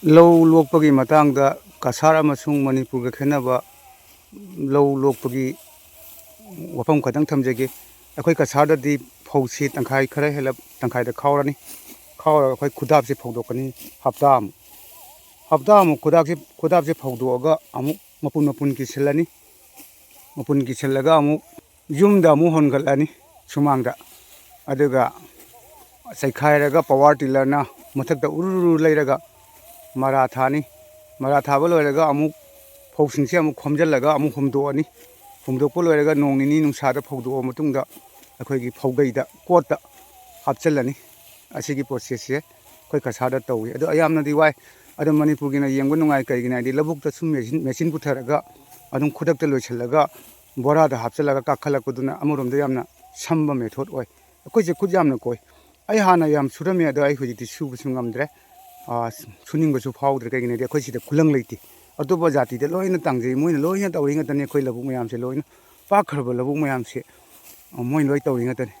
ꯂꯧ ꯂꯣꯛꯄꯒꯤ ꯃꯇꯥꯡꯗ ꯀꯁꯥꯔ ꯑꯃꯁꯨꯡ ꯃꯅꯤꯄꯨꯔꯒ ꯈꯦꯠꯅꯕ ꯂꯧ ꯂꯣꯛꯄꯒꯤ ꯋꯥꯐꯝ ꯈꯇꯪ ꯊꯝꯖꯒꯦ꯫ ꯑꯩꯈꯣꯏ ꯀꯁꯥꯔꯗꯗꯤ ꯐꯧꯁꯤ ꯇꯪꯈꯥꯏ ꯈꯔ ꯍꯦꯜꯂꯞ ꯇꯪꯈꯥꯏꯗ ꯈꯥꯎꯔꯅꯤ, ꯈꯥꯎꯔꯒ ꯑꯩꯈꯣꯏ ꯈꯨꯗꯥꯞꯁꯦ ꯐꯧꯗꯣꯛꯀꯅꯤ ꯍꯞꯇꯥ ꯑꯃꯨꯛ ꯈꯨꯗꯥꯞꯁꯦ ꯐꯧꯗꯣꯛꯑꯒ ꯑꯃꯨꯛ ꯃꯄꯨꯟ ꯀꯤꯁꯤꯜꯂꯅꯤ, ꯃꯄꯨꯟ ꯀꯤꯁꯤꯜꯂꯒ ꯑꯃꯨꯛ ꯌꯨꯝꯗ ꯑꯃꯨꯛ ꯍꯣꯟꯒꯠꯂꯅꯤ ꯁꯨꯃꯥꯡꯗ, ꯑꯗꯨꯒ ꯆꯩꯈꯥꯏꯔꯒ ꯄꯋꯥꯔ ꯇꯤꯜꯂꯔꯅ ꯃꯊꯛꯇ ꯎꯔꯨ ꯂꯩꯔꯒ ꯃꯔꯥ ꯊꯥꯅꯤ, ꯃꯔꯥ ꯊꯥꯕ ꯂꯣꯏꯔꯒ ꯑꯃꯨꯛ ꯐꯧꯁꯤꯡꯁꯦ ꯑꯃꯨꯛ ꯈꯣꯝꯖꯤꯜꯂꯒ ꯑꯃꯨꯛ ꯍꯨꯝꯗꯣꯛꯑꯅꯤ, ꯍꯨꯝꯗꯣꯛꯄ ꯂꯣꯏꯔꯒ ꯅꯣꯡ ꯅꯤꯅꯤ ꯅꯨꯡꯁꯥꯗ ꯐꯧꯗꯣꯛꯑ ꯃꯇꯨꯡꯗ ꯑꯩꯈꯣꯏꯒꯤ ꯐꯧꯒꯩꯗ ꯀꯣꯠꯇ ꯍꯥꯞꯆꯤꯜꯂꯅꯤ꯫ ꯑꯁꯤꯒꯤ ꯄ꯭ꯔꯣꯁꯦꯁꯁꯦ ꯑꯩꯈꯣꯏ ꯀꯁꯥꯔꯗ ꯇꯧꯏ꯫ ꯑꯗꯣ ꯑꯌꯥꯝꯅꯗꯤ ꯋꯥꯏ, ꯑꯗꯣ ꯃꯅꯤꯄꯨꯔꯒꯤꯅ ꯌꯦꯡꯕ ꯅꯨꯡꯉꯥꯏ ꯀꯩꯒꯤꯅꯣ ꯍꯥꯏꯗꯤ ꯂꯧꯕꯨꯛꯇ ꯁꯨꯝ ꯃꯦꯆꯤꯟ ꯄꯨꯊꯔꯒ ꯑꯗꯨꯝ ꯈꯨꯗꯛꯇ ꯂꯣꯏꯁꯤꯜꯂꯒ ꯕꯣꯔꯥꯗ ꯍꯥꯞꯆꯤꯜꯂꯒ ꯀꯥꯈꯠꯂꯛꯄꯗꯨꯅ ꯑꯃꯔꯣꯝꯗ ꯌꯥꯝꯅ ꯁꯝꯕ ꯃꯦꯊꯣꯗ ꯑꯣꯏ꯫ ꯑꯩꯈꯣꯏꯁꯦ ꯈꯨꯠ ꯌꯥꯝꯅ ꯀꯣꯏ꯫ ꯑꯩ ꯍꯥꯟꯅ ꯌꯥꯝ ꯁꯨꯔꯝꯃꯦ, ꯑꯗꯣ ꯑꯩ ꯍꯧꯖꯤꯛꯇꯤ ꯁꯨꯕꯁꯨ ꯉꯝꯗ꯭ꯔꯦ, ꯁꯨꯅꯤꯡꯕꯁꯨ ꯐꯥꯎꯗ꯭ꯔꯦ꯫ ꯀꯩꯒꯤꯅꯣ ꯍꯥꯏꯗꯤ ꯑꯩꯈꯣꯏ ꯁꯤꯗ ꯈꯨꯂꯪ ꯂꯩꯇꯦ꯫ ꯑꯇꯣꯞꯄ ꯖꯥꯇꯤꯗ ꯂꯣꯏꯅ ꯇꯥꯡꯖꯩ, ꯃꯣꯏꯅ ꯂꯣꯏꯅ ꯇꯧꯔꯤ ꯉꯥꯛꯇꯅꯤ꯫ ꯑꯩꯈꯣꯏ ꯂꯧꯕꯨꯛ ꯃꯌꯥꯝꯁꯦ ꯂꯣꯏꯅ ꯄꯥꯛꯈ꯭ꯔꯕ ꯂꯧꯕꯨꯛ ꯃꯌꯥꯝꯁꯦ ꯃꯣꯏ ꯂꯣꯏ ꯇꯧꯔꯤ ꯉꯥꯛꯇꯅꯤ꯫